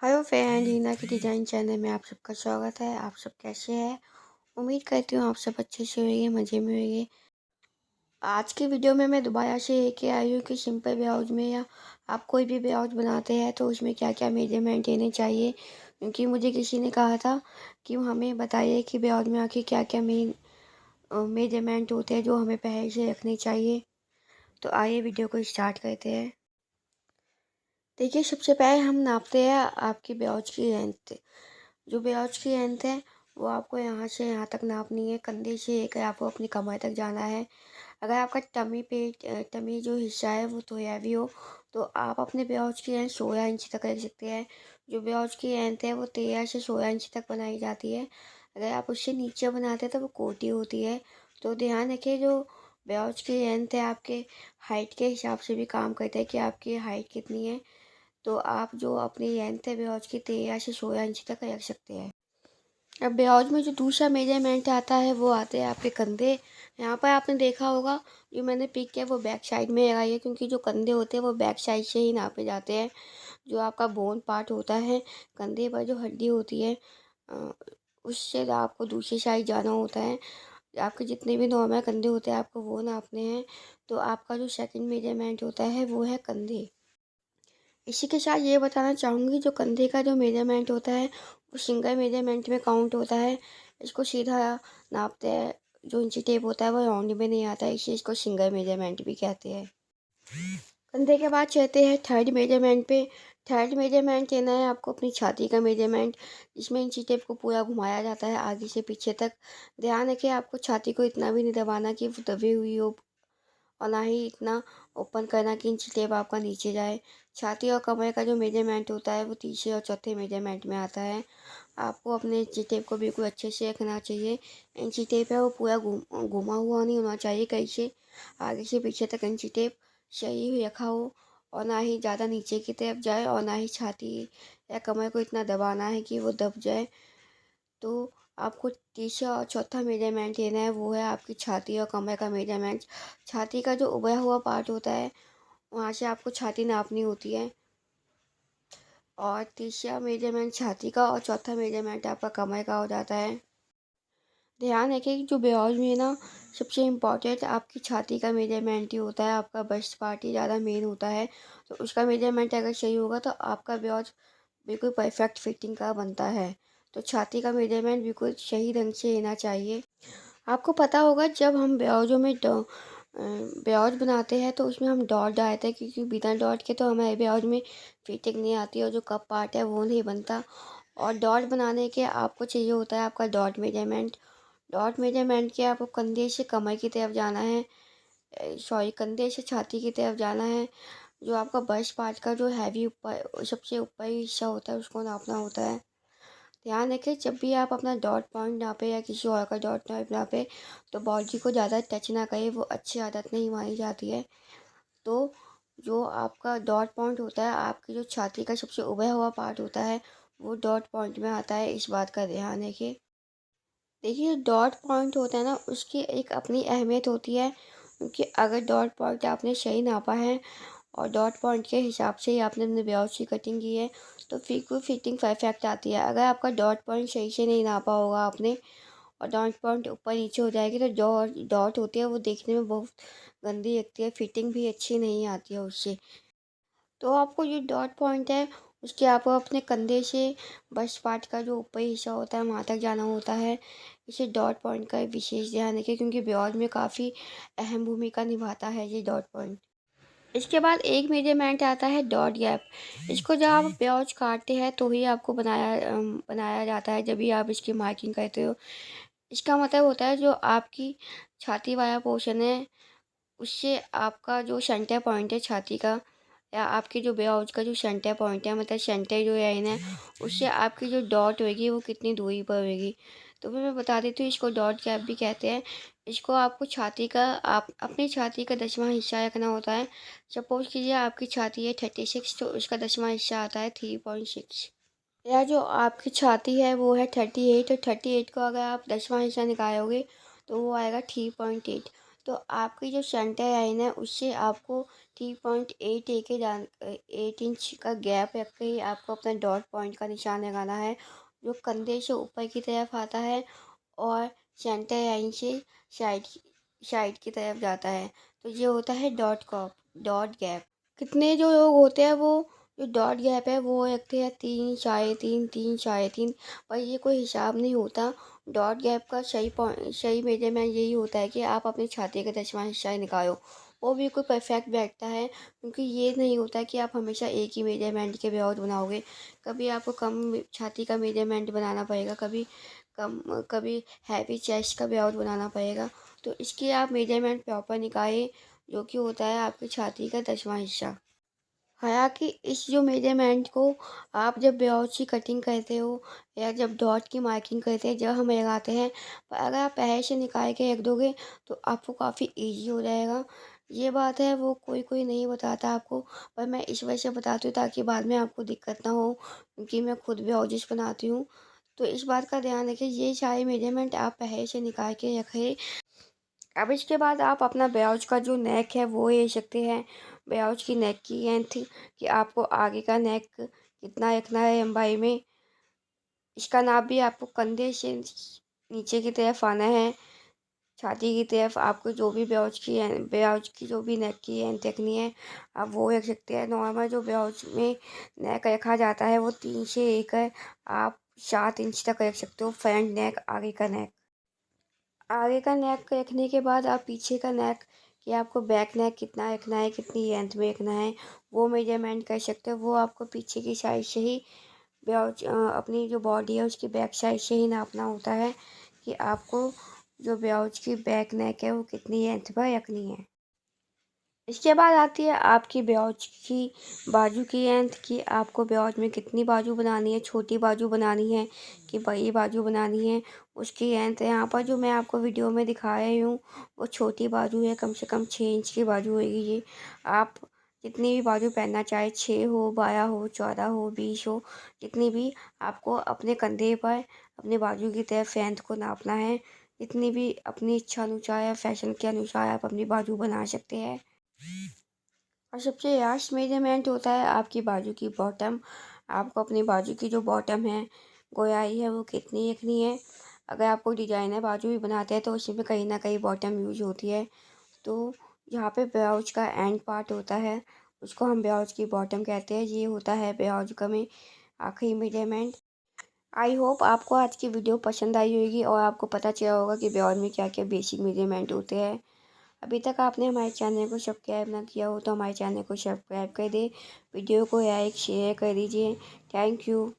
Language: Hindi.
हेलो फ्रेंड, रीना की डिज़ाइन चैनल में आप सबका स्वागत है। आप सब कैसे हैं? उम्मीद करती हूँ आप सब अच्छे से होंगे, मज़े में होंगे। आज की वीडियो में मैं दोबारा से लेके आई हूँ कि सिंपल ब्लाउज में या आप कोई भी ब्लाउज बनाते हैं तो उसमें क्या क्या मेजरमेंट लेने चाहिए। क्योंकि मुझे किसी ने कहा था कि हमें बताइए कि ब्लाउज में आखिर क्या क्या मेजरमेंट होते हैं जो हमें पहले से रखने चाहिए। तो आइए वीडियो को स्टार्ट करते हैं। देखिए, सबसे पहले हम नापते हैं आपकी ब्लाउज की लेंथ। जो ब्लाउज की लेंथ है वो आपको यहाँ से यहाँ तक नापनी है। कंधे से लेकर आपको अपनी कमर तक जाना है। अगर आपका टमी जो हिस्सा है वो तो हैवी हो तो आप अपने ब्लाउज की लेंथ 16 इंच तक रख सकते हैं। जो ब्लाउज की लेंथ है वो 13 से 16 इंच तक बनाई जाती है। अगर आप उससे नीचे बनाते हैं तो वो कोटी होती है। तो ध्यान रखिए, जो ब्लाउज की लेंथ है आपके हाइट के हिसाब से भी काम करता है कि आपकी हाइट कितनी है। तो आप जो अपनी लेंथ है ब्लाउज की 13 से 16 इंच तक रख सकते हैं। अब ब्लाउज में जो दूसरा मेजरमेंट आता है वो आते हैं आपके कंधे। यहाँ पर आपने देखा होगा, जो मैंने पिक किया वो बैक साइड में लगाई है, क्योंकि जो कंधे होते हैं वो बैक साइड से ही नापे जाते हैं। जो आपका बोन पार्ट होता है, कंधे पर जो हड्डी होती है, अ, उससे आपको दूसरी साइड जाना होता है। आपके जितने भी नॉर्मल कंधे होते हैं आपको वो नापने हैं। तो आपका जो सेकंड मेजरमेंट होता है वो है कंधे। इसी के साथ ये बताना चाहूँगी, जो कंधे का जो मेजरमेंट होता है वो सिंगल मेजरमेंट में काउंट होता है। इसको सीधा नापते हैं। जो इंची टेप होता है वो राउंड में नहीं आता है, इसलिए इसको सिंगल मेजरमेंट भी कहते हैं। कंधे के बाद चलते हैं थर्ड मेजरमेंट पे। थर्ड मेजरमेंट लेना है आपको अपनी छाती का मेजरमेंट, जिसमें इंची टेप को पूरा घुमाया जाता है आगे से पीछे तक। ध्यान रखिए, आपको छाती को इतना भी नहीं दबाना कि वो दबी हुई हो, और ना ही इतना ओपन करना कि इंची टेप आपका नीचे जाए। छाती और कमर का जो मेजरमेंट होता है वो तीसरे और चौथे मेजरमेंट में आता है। आपको अपने इंची टेप को बिल्कुल अच्छे से रखना चाहिए। इंची टेप है वो पूरा घुमा हुआ नहीं होना चाहिए, कहीं से आगे से पीछे तक इंची टेप सही रखा हो, और ना ही ज़्यादा नीचे की तरफ जाए, और ना ही छाती या कमर को इतना दबाना है कि वो दब जाए। तो आपको तीसरा और चौथा मेजरमेंट लेना है, वो है आपकी छाती और कमर का मेजरमेंट। छाती का जो उभरा हुआ पार्ट होता है वहाँ से आपको छाती नापनी होती है। और तीसरा मेजरमेंट छाती का और चौथा मेजरमेंट आपका कमर का हो जाता है। ध्यान रखें कि जो ब्लाउज में ना सबसे इम्पॉर्टेंट आपकी छाती का मेजरमेंट ही होता है। आपका बस्ट पार्ट ही ज़्यादा मेन होता है। तो उसका मेजरमेंट अगर सही होगा तो आपका ब्लाउज बिल्कुल परफेक्ट फिटिंग का बनता है। तो छाती का मेजरमेंट बिल्कुल सही ढंग से लेना चाहिए। आपको पता होगा, जब हम ब्लाउज़ों में ब्लाउज बनाते हैं तो उसमें हम डॉट डालते हैं, क्योंकि बिना डॉट के तो हमारे ब्लाउज में फिटिंग नहीं आती और जो कप पार्ट है वो नहीं बनता। और डॉट बनाने के आपको चाहिए होता है आपका डॉट मेजरमेंट। डॉट मेजरमेंट के आपको कंधे से कमर की तरफ जाना है, सॉरी, कंधे से छाती की तरफ जाना है। जो आपका बस्ट पार्ट का जो हैवी ऊपर सबसे ऊपर हिस्सा होता है उसको नापना होता है। ध्यान रखें, जब भी आप अपना डॉट पॉइंट नापे या किसी और का डॉट नापे तो बॉडी को ज़्यादा टच ना करें, वो अच्छी आदत नहीं मानी जाती है। तो जो आपका डॉट पॉइंट होता है, आपकी जो छाती का सबसे उभरा हुआ पार्ट होता है वो डॉट पॉइंट में आता है। इस बात का ध्यान रखिए। देखिए, डॉट पॉइंट होता है ना, उसकी एक अपनी अहमियत होती है। क्योंकि अगर डॉट पॉइंट आपने सही नापा है और डॉट पॉइंट के हिसाब से ही आपने अपने ब्लाउज की कटिंग की है तो फिटिंग परफेक्ट आती है। अगर आपका डॉट पॉइंट सही से नहीं नापा होगा आपने, और डॉट पॉइंट ऊपर नीचे हो जाएगी, तो डॉट डॉट होती है वो देखने में बहुत गंदी लगती है, फिटिंग भी अच्छी नहीं आती है उससे। तो आपको जो डॉट पॉइंट है उसके आपको अपने कंधे से बस्ट पार्ट का जो ऊपरी हिस्सा होता है वहाँ तक जाना होता है। इसे डॉट पॉइंट का विशेष ध्यान रखें, क्योंकि ब्लाउज में काफ़ी अहम भूमिका निभाता है ये डॉट पॉइंट। इसके बाद एक मेजरमेंट आता है डॉट गैप। इसको जब आप ब्लाउज काटते हैं तो ही आपको बनाया जाता है, जब भी आप इसकी मार्किंग करते हो। इसका मतलब होता है जो आपकी छाती वाला पोर्शन है उससे आपका जो सेंटर पॉइंट है छाती का, या आपके जो ब्लाउज का जो सेंटर पॉइंट है, मतलब सेंटर जो लाइन है, उससे आपकी जो डॉट होगी वो कितनी दूरी पर होगी। तो फिर मैं बता देती हूँ, इसको डॉट गैप भी कहते हैं। इसको आपको छाती का, आप अपनी छाती का 10वां हिस्सा रखना होता है। सपोज़ कीजिए आपकी छाती है 36, तो उसका 10वां हिस्सा आता है 3.6। या जो आपकी छाती है वो है 38, और 38 को अगर आप 10वां हिस्सा निकालोगे तो वो आएगा 3.8। तो आपकी जो सेंटर लाइन है उससे आपको 3.8 8 इंच का गैप रख के ही आपको अपना डॉट पॉइंट का निशान लगाना है, जो कंधे से ऊपर की तरफ आता है और सेंटर लाइन से साइड साइड की तरफ जाता है। तो ये होता है डॉट गैप। कितने जो लोग होते हैं वो जो डॉट गैप है वो रखते हैं 3, साढ़े 3, 3, साढ़े 3, पर ये कोई हिसाब नहीं होता। डॉट गैप का सही मेजरमेंट यही होता है कि आप अपनी छाती का 10वां हिस्सा ही निकालो, वो बिल्कुल परफेक्ट बैठता है। क्योंकि ये नहीं होता कि आप हमेशा एक ही मेजरमेंट के ब्लाउज बनाओगे, कभी आपको कम छाती का मेजरमेंट बनाना पड़ेगा, कभी हैवी चेस्ट का ब्लाउज बनाना पड़ेगा। तो इसकी आप मेजरमेंट प्रॉपर निकालें, जो कि होता है आपकी छाती का 10वां हिस्सा। हालाँकि इस जो मेजरमेंट को आप जब ब्लाउज की कटिंग करते हो या जब डॉट की मार्किंग करते हैं, जब हम लगाते हैं, पर अगर आप पहले से निकाल के रख दोगे तो आपको काफ़ी ईज़ी हो जाएगा। ये बात है वो कोई नहीं बताता आपको, पर मैं इस वजह से बताती हूँ ताकि बाद में आपको दिक्कत ना हो, क्योंकि मैं खुद ब्लाउजेज़ बनाती हूँ। तो इस बात का ध्यान रखें, ये सारे मेजरमेंट आप पहले से निकाल के रखें। अब इसके बाद आप अपना ब्लाउज का जो नेक है वो ले सकते हैं। ब्लाउज की नेक की लेंथ कि आपको आगे का नेक कितना रखना है लंबाई में, इसका नाप भी आपको कंधे से नीचे की तरफ आना है। छाती की तरफ आपको जो भी ब्लाउज की जो भी नेक की लेंथ रखनी है, आप वो रख सकते हैं। नॉर्मल जो ब्लाउज में नेक रखा जाता है वो 3 से लेकर आप 7 इंच तक रख सकते हो, फ्रंट नेक, आगे का नेक। आगे का नेक रखने के बाद आप पीछे का नेक कि आपको बैक नेक कितना रखना है, कितनी लेंथ में रखना है, वो मेजरमेंट कर सकते हो। वो आपको पीछे की साइड से ही अपनी जो बॉडी है उसकी बैक साइड से ही नापना होता है कि आपको जो ब्लाउज की बैक नेक है वो कितनी लेंथ पर रखनी है। इसके बाद आती है आपकी ब्लाउज की बाजू की लेंथ कि आपको ब्लाउज में कितनी बाजू बनानी है, छोटी बाजू बनानी है कि बड़ी बाजू बनानी है, उसकी लेंथ यहाँ पर जो मैं आपको वीडियो में दिखा रही हूँ वो छोटी बाजू है, कम से कम 6 इंच की बाजू होगी ये। आप जितनी भी बाजू पहनना चाहे, 6 हो, 12 हो, 14 हो, 20 हो, जितनी भी आपको अपने कंधे पर अपने बाजू की तरफ लेंथ को नापना है। जितनी भी अपनी इच्छा अनुसार या फैशन के अनुसार आप अपनी बाजू बना सकते हैं। और सबसे लास्ट मेजरमेंट होता है आपकी बाजू की बॉटम। आपको अपनी बाजू की जो बॉटम है, गोलाई है, वो कितनी रखनी है। अगर आपको डिजाइनर बाजू भी बनाते हैं तो उसमें कहीं ना कहीं बॉटम यूज होती है। तो यहाँ पे ब्लाउज का एंड पार्ट होता है, उसको हम ब्लाउज की बॉटम कहते हैं। ये होता है ब्लाउज का में आखिरी मेजरमेंट। आई होप आपको आज की वीडियो पसंद आई होगी और आपको पता चला होगा कि ब्लाउज में क्या क्या बेसिक मेजरमेंट होते हैं। अभी तक आपने हमारे चैनल को सब्सक्राइब ना किया हो तो हमारे चैनल को सब्सक्राइब कर दें, वीडियो को लाइक शेयर कर दीजिए। Thank you.